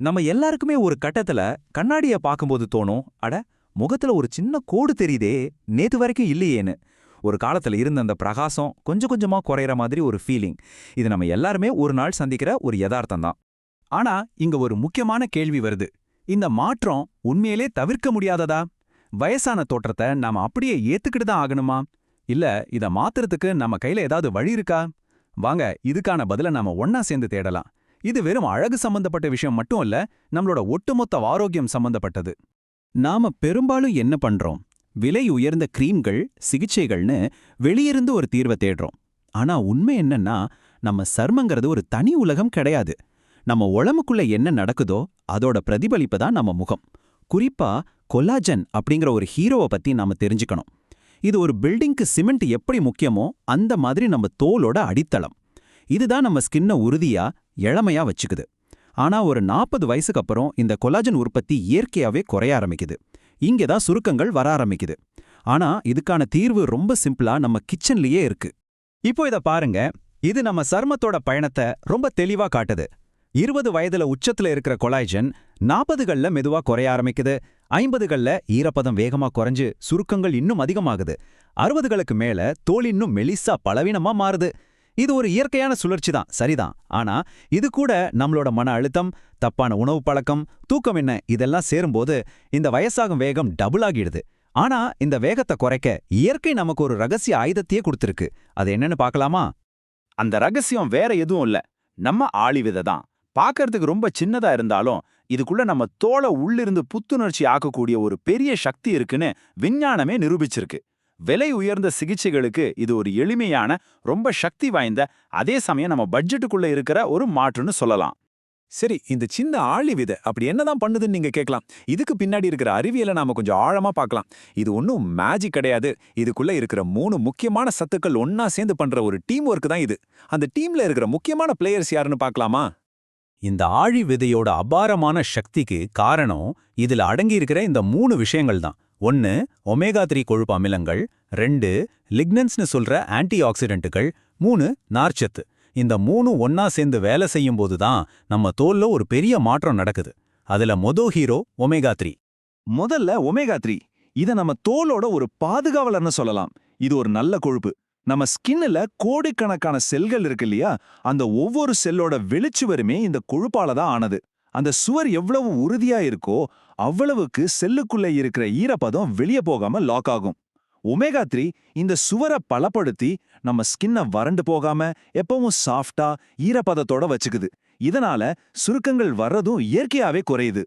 நம்ம எல்லாருக்குமே ஒரு கட்டத்துல கண்ணாடிய பாக்கும்போது தோணும், அட முகத்துல ஒரு சின்ன கோடு தெரியுதே, நேத்து வரைக்கும் இல்லையேன்னு. ஒரு காலத்துல இருந்த அந்த பிரகாசம் கொஞ்சம் கொஞ்சமா குறையற மாதிரி ஒரு ஃபீலிங். இது நம்ம எல்லாருமே ஒரு நாள் சந்திக்கிற ஒரு யதார்த்தம் தான். ஆனா இங்க ஒரு முக்கியமான கேள்வி வருது. இந்த மாற்றம் உண்மையிலே தவிர்க்க முடியாததா? வயசான தோற்றத்தை நாம அப்படியே ஏத்துக்கிட்டு தான் ஆகணுமா? இல்ல இத மாத்துறதுக்கு நம்ம கையில ஏதாவது வழி இருக்கா? வாங்க இதுக்கான பதில நாம ஒன்னா சேர்ந்து தேடலாம். இது வெறும் அழகு சம்பந்தப்பட்ட விஷயம் மட்டும் இல்ல, நம்மளோட ஒட்டுமொத்த ஆரோக்கியம் சம்பந்தப்பட்டது. நாம பெரும்பாலும் என்ன பண்றோம்? விலை உயர்ந்த கிரீம்கள், சிகிச்சைகள்னு வெளியிருந்து ஒரு தீர்வை தேடுறோம். ஆனா உண்மை என்னன்னா, நம்ம சர்மங்கிறது ஒரு தனி உலகம் கிடையாது. நம்ம உடம்புக்குள்ள என்ன நடக்குதோ அதோட பிரதிபலிப்பு தான் நம்ம முகம். குறிப்பா கொலாஜன் அப்படிங்கிற ஒரு ஹீரோவை பத்தி நாம தெரிஞ்சுக்கணும். இது ஒரு பில்டிங்க்கு சிமெண்ட் எப்படி முக்கியமோ அந்த மாதிரி நம்ம தோலோட அடித்தளம். இதுதான் நம்ம ஸ்கின்னை உறுதியா இளமையா வச்சுக்குது. ஆனா ஒரு 40 வயசுக்கு அப்புறம் இந்த கொலாஜன் உற்பத்தி இயற்கையாவே குறைய ஆரம்பிக்குது. இங்கதான் சுருக்கங்கள் வர ஆரம்பிக்குது. ஆனா இதுக்கான தீர்வு ரொம்ப சிம்பிளா நம்ம கிச்சன்லயே இருக்கு. இப்போ இத பாருங்க, இது நம்ம சர்மத்தோட பயணத்தை ரொம்ப தெளிவா காட்டுது. 20 வயதுல உச்சத்துல இருக்கிற கொலாஜன் 40கள்ல மெதுவா குறைய ஆரம்பிக்குது. 50கள்ல ஈரப்பதம் வேகமா குறைஞ்சு சுருக்கங்கள் இன்னும் அதிகமாகுது. 60களுக்கு மேல தோல் இன்னும் மெலிசா பலவீனமா மாறுது. இது ஒரு இயற்கையான சுழற்சி தான், சரிதான். ஆனா இது கூட நம்மளோட மன அழுத்தம், தப்பான உணவு பழக்கம், தூக்கம் என்ன இதெல்லாம் சேரும்போது இந்த வயசாகும் வேகம் டபுள் ஆகிடுது. ஆனா இந்த வேகத்தை குறைக்க இயற்கை நமக்கு ஒரு ரகசிய ஆயுதத்தையே கொடுத்திருக்கு. அது என்னன்னு பார்க்கலாமா? அந்த ரகசியம் வேற எதுவும் இல்ல, நம்ம ஆளிவிதை தான். பார்க்கறதுக்கு ரொம்ப சின்னதா இருந்தாலும் இதுக்குள்ள நம்ம தோலை உள்ளிருந்து புத்துணர்ச்சி ஆக்கக்கூடிய ஒரு பெரிய சக்தி இருக்குன்னு விஞ்ஞானமே நிரூபிச்சிருக்கு. விலை உயர்ந்த சிகிச்சைகளுக்கு இது ஒரு எளிமையான, ரொம்ப சக்தி வாய்ந்த, அதே சமயம் நம்ம பட்ஜெட்டுக்குள்ள இருக்கிற ஒரு மாற்றுன்னு சொல்லலாம். சரி, இந்த சின்ன ஆளி விதை அப்படி என்னதான் பண்ணுதுன்னு நீங்க கேட்கலாம். இதுக்கு பின்னாடி இருக்கிற அறிவியலை நாம கொஞ்சம் ஆழமா பார்க்கலாம். இது ஒன்றும் மேஜிக் கிடையாது. இதுக்குள்ள இருக்கிற 3 முக்கியமான சத்துக்கள் ஒன்னா சேர்ந்து பண்ற ஒரு டீம் ஒர்க் தான் இது. அந்த டீம்ல இருக்கிற முக்கியமான பிளேயர்ஸ் யாருன்னு பார்க்கலாமா? இந்த ஆழி விதையோட அபாரமான சக்திக்கு காரணம் இதுல அடங்கி இருக்கிற இந்த 3 விஷயங்கள் தான். 1 ஒமேகா 3 கொழுப்பு அமிலங்கள், 2 லிக்னன்ஸ்னு சொல்ற ஆன்டி ஆக்சிடென்ட்டுகள், 3 நார்ச்சத்து. இந்த 3 ஒன்னா சேர்ந்து வேலை செய்யும் போது தான் நம்ம தோல்ல ஒரு பெரிய மாற்றம் நடக்குது. அதுல ஹீரோ ஒமேகா 3. முதல்ல ஒமேகா 3. இத நம்ம தோலோட ஒரு பாதுகாவலர்னு சொல்லலாம். இது ஒரு நல்ல கொழுப்பு. நம்ம ஸ்கின்ல கோடிக்கணக்கான செல்கள் இருக்கு இல்லையா, அந்த ஒவ்வொரு செல்லோட வெளிச்சுவருமே இந்த கொழுப்பால தான் ஆனது. அந்த சுவர் எவ்வளவு உறுதியா இருக்கோ அவ்வளவுக்கு செல்லுக்குள்ள இருக்கிற ஈரப்பதம் வெளியே போகாம லாக் ஆகும். ஒமேகா 3 இந்த சுவரை பலப்படுத்தி நம்ம ஸ்கின்னை வறண்டு போகாம எப்பவும் சாஃப்டா ஈரப்பதத்தோட வச்சுக்குது. இதனால சுருக்கங்கள் வர்றதும் இயற்கையாவே குறையுது.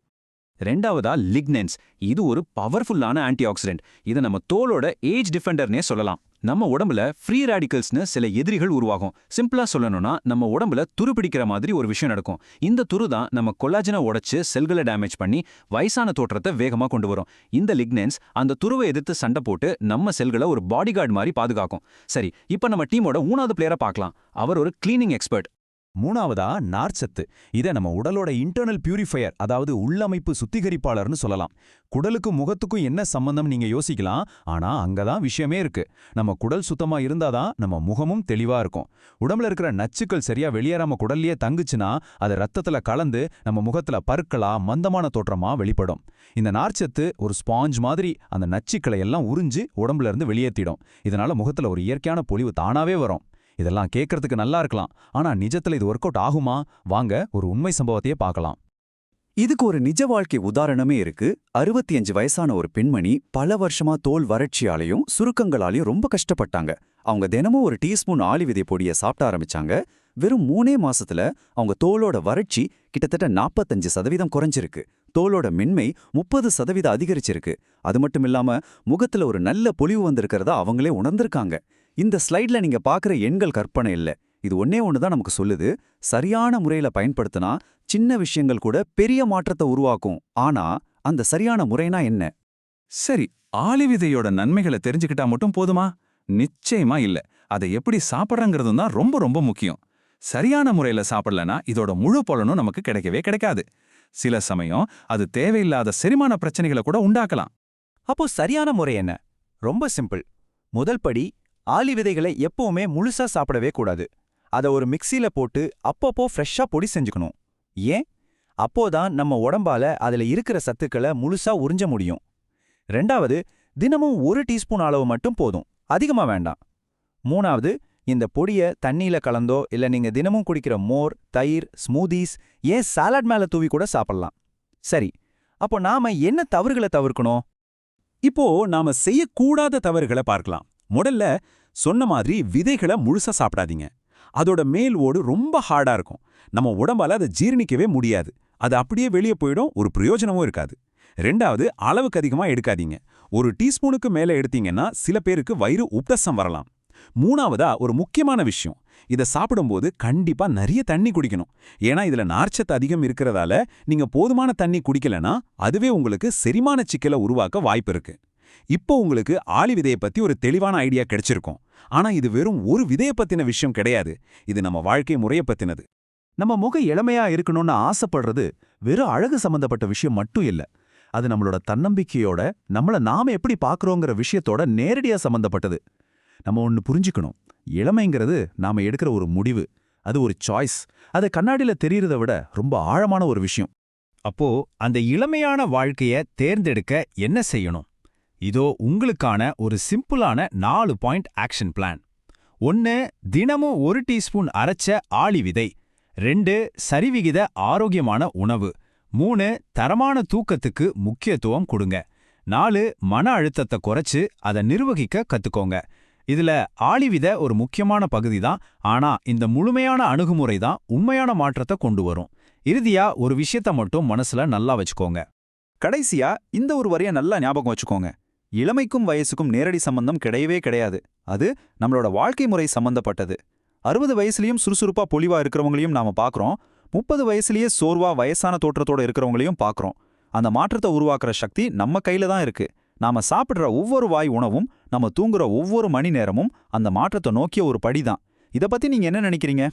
ரெண்டாவதா லிக்னன்ஸ். இது ஒரு பவர்ஃபுல்லான ஆன்டி ஆக்சிடென்ட். இதை நம்ம தோலோட ஏஜ் டிஃபெண்டர்னே சொல்லலாம். நம்ம உடம்புல ஃப்ரீ ரேடிக்கல்ஸ்னு சில எதிரிகள் உருவாகும். சிம்பிளா சொல்லணும்னா நம்ம உடம்புல துரு பிடிக்கிற மாதிரி ஒரு விஷயம் நடக்கும். இந்த துரு தான் நம்ம கொலாஜனை உடைச்சு செல்களை டேமேஜ் பண்ணி வயசான தோற்றத்தை வேகமா கொண்டு வரும். இந்த லிக்னன்ஸ் அந்த துருவை எதிர்த்து சண்டை போட்டு நம்ம செல்களை ஒரு பாடிகார்டு மாதிரி பாதுகாக்கும். சரி, இப்போ நம்ம டீமோட 3வது பிளேயரை பார்க்கலாம். அவர் ஒரு கிளீனிங் எக்ஸ்பர்ட். 3வதா நார்ச்சத்து. இதை நம்ம உடலோட இன்டர்னல் பியூரிஃபையர், அதாவது உள்ளமைப்பு சுத்திகரிப்பாளர்னு சொல்லலாம். குடலுக்கும் முகத்துக்கும் என்ன சம்பந்தம் நீங்க யோசிக்கலாம். ஆனா அங்கதான் விஷயமே இருக்கு. நம்ம குடல் சுத்தமா இருந்தாதான் நம்ம முகமும் தெளிவா இருக்கும். உடம்புல இருக்கிற நச்சுக்கள் சரியா வெளியேறாம குடல்லயே தங்குச்சுன்னா அது ரத்தத்துல கலந்து நம்ம முகத்துல பருக்களா மந்தமான தோற்றமா வெளிப்படும். இந்த நார்ச்சத்து ஒரு ஸ்பாஞ்ச் மாதிரி அந்த நச்சுக்களை எல்லாம் உறிஞ்சு உடம்புல இருந்து வெளியேற்றிடும். இதனால முகத்துல ஒரு இயற்கையான பொலிவு தானாவே வரும். இதெல்லாம் கேட்கறதுக்கு நல்லா இருக்கலாம், ஆனா நிஜத்துல இது ஒர்க் அவுட் ஆகுமா? வாங்க ஒரு உண்மை சம்பவத்தையே பார்க்கலாம். இதுக்கு ஒரு நிஜ வாழ்க்கை உதாரணமே இருக்கு. 65 வயசான ஒரு பெண்மணி பல வருஷமா தோல் வறட்சியாலையும் சுருக்கங்களாலையும் ரொம்ப கஷ்டப்பட்டாங்க. அவங்க தினமும் ஒரு டீஸ்பூன் ஆளி விதை பொடியை சாப்பிட ஆரம்பிச்சாங்க. வெறும் 3 மாசத்துல அவங்க தோலோட வறட்சி கிட்டத்தட்ட 45% குறைஞ்சிருக்கு. தோலோட மென்மை 30% அதிகரிச்சிருக்கு. அது மட்டும் இல்லாம முகத்துல ஒரு நல்ல பொலிவு வந்திருக்கிறதா அவங்களே உணர்ந்திருக்காங்க. இந்த ஸ்லைட்ல நீங்க பார்க்குற எண்கள் கற்பனை இல்ல. இது ஒன்னே ஒண்ணுதான் நமக்கு சொல்லுது. சரியான முறையில பயன்படுத்தினா சின்ன விஷயங்கள் கூட பெரிய மாற்றத்தை உருவாக்கும். ஆனா அந்த சரியான முறைனா என்ன? சரி, ஆளி விதையோட நன்மைகளை தெரிஞ்சுக்கிட்டா மட்டும் போதுமா? நிச்சயமா இல்ல. அதை எப்படி சாப்பிட்றங்கிறதும் தான் ரொம்ப ரொம்ப முக்கியம். சரியான முறையில சாப்பிடலனா இதோட முழு பலனும் நமக்கு கிடைக்கவே கிடைக்காது. சில சமயம் அது தேவையில்லாத செரிமான பிரச்சனைகளை கூட உண்டாக்கலாம். அப்போ சரியான முறை என்ன? ரொம்ப சிம்பிள். முதல் படி, ஆளி விதைகளை எப்பவுமே முழுசா சாப்பிடவே கூடாது. அதை ஒரு மிக்சியில போட்டு அப்பப்போ ஃப்ரெஷ்ஷா பொடி செஞ்சுக்கணும். ஏன்? அப்போதான் நம்ம உடம்பால அதுல இருக்கிற சத்துக்களை முழுசா உறிஞ்ச முடியும். 2வது, தினமும் 1 டீஸ்பூன் அளவு மட்டும் போதும், அதிகமா வேண்டாம். 3வது, இந்த பொடிய தண்ணியில கலந்தோ இல்ல நீங்க தினமும் குடிக்கிற மோர், தயிர், ஸ்மூதீஸ், ஏன் சாலட் மேல தூவி கூட சாப்பிடலாம். சரி, அப்போ நாம என்ன தவறுகளை தவிர்க்கணும்? இப்போ நாம செய்யக்கூடாத தவறுகளை பார்க்கலாம். முதல்ல சொன்ன மாதிரி விதைகளை முழுசா சாப்பிடாதீங்க. அதோட மேல் ஓடு ரொம்ப ஹார்டா இருக்கும். நம்ம உடம்பால அதை ஜீரணிக்கவே முடியாது. அது அப்படியே வெளியே போயிடும், ஒரு பிரயோஜனமும் இருக்காது. 2வது, அளவுக்கு அதிகமா எடுக்காதீங்க. 1 டீஸ்பூனுக்கு மேல எடுத்தீங்கன்னா சில பேருக்கு வயிறு உப்தசம் வரலாம். 3வதா, ஒரு முக்கியமான விஷயம், இதை சாப்பிடும்போது கண்டிப்பா நிறைய தண்ணி குடிக்கணும். ஏன்னா இதுல நார்ச்சத்து அதிகம் இருக்கிறதால நீங்க போதுமான தண்ணி குடிக்கலனா அதுவே உங்களுக்கு செரிமான சிக்கலை உருவாக்க வாய்ப்பு இருக்கு. இப்போ உங்களுக்கு ஆளி விதையை பத்தி ஒரு தெளிவான ஐடியா கிடைச்சிருக்கும். ஆனா இது வெறும் ஒரு விதையை பத்தின விஷயம் கிடையாது. இது நம்ம வாழ்க்கை முறையை பத்தினது. நம்ம முகம் இளமையா இருக்கணும்னு ஆசைப்படுறது வெறும் அழகு சம்பந்தப்பட்ட விஷயம் மட்டும் இல்ல. அது நம்மளோட தன்னம்பிக்கையோட, நம்மள நாம எப்படி பார்க்கறோங்கிற விஷயத்தோட நேரடியா சம்பந்தப்பட்டது. நம்ம ஒன்னு புரிஞ்சுக்கணும், இளமைங்கிறது நாம எடுக்கிற ஒரு முடிவு, அது ஒரு சாய்ஸ். அது கண்ணாடியில தெரியறதை விட ரொம்ப ஆழமான ஒரு விஷயம். அப்போ அந்த இளமையான வாழ்க்கைய தேர்ந்தெடுக்க என்ன செய்யணும்? இதோ உங்களுக்கான ஒரு சிம்பிளான 4 பாயிண்ட் ஆக்ஷன் பிளான். 1. தினமும் 1 டீஸ்பூன் அரைச்ச ஆளி விதை. 2. சரிவிகித ஆரோக்கியமான உணவு. 3. தரமான தூக்கத்துக்கு முக்கியத்துவம் கொடுங்க. 4. மன அழுத்தத்தை குறைச்சு அதை நிர்வகிக்க கத்துக்கோங்க. இதுல ஆளி விதை ஒரு முக்கியமான பகுதி தான். ஆனா இந்த முழுமையான அணுகுமுறை தான் உண்மையான மாற்றத்தை கொண்டு வரும். இறுதியா ஒரு விஷயத்த மட்டும் மனசுல நல்லா வச்சுக்கோங்க. கடைசியா இந்த ஒரு வரிய நல்லா ஞாபகம் வச்சுக்கோங்க. இளமைக்கும் வயசுக்கும் நேரடி சம்பந்தம் கிடையவே கிடையாது. அது நம்மளோட வாழ்க்கை முறை சம்பந்தப்பட்டது. 60 வயசுலயும் சுறுசுறுப்பா பொலிவா இருக்கிறவங்களையும் நாம பார்க்கறோம். 30 வயசுலயே சோர்வா வயசான தோற்றத்தோட இருக்கிறவங்களையும் பார்க்கறோம். அந்த மாற்றத்தை உருவாக்குற சக்தி நம்ம கையில தான் இருக்கு. நாம சாப்பிடுற ஒவ்வொரு வாய் உணவும், நம்ம தூங்குற ஒவ்வொரு மணி நேரமும் அந்த மாற்றத்தை நோக்கிய ஒரு படிதான். இத பத்தி நீங்க என்ன நினைக்கிறீங்க?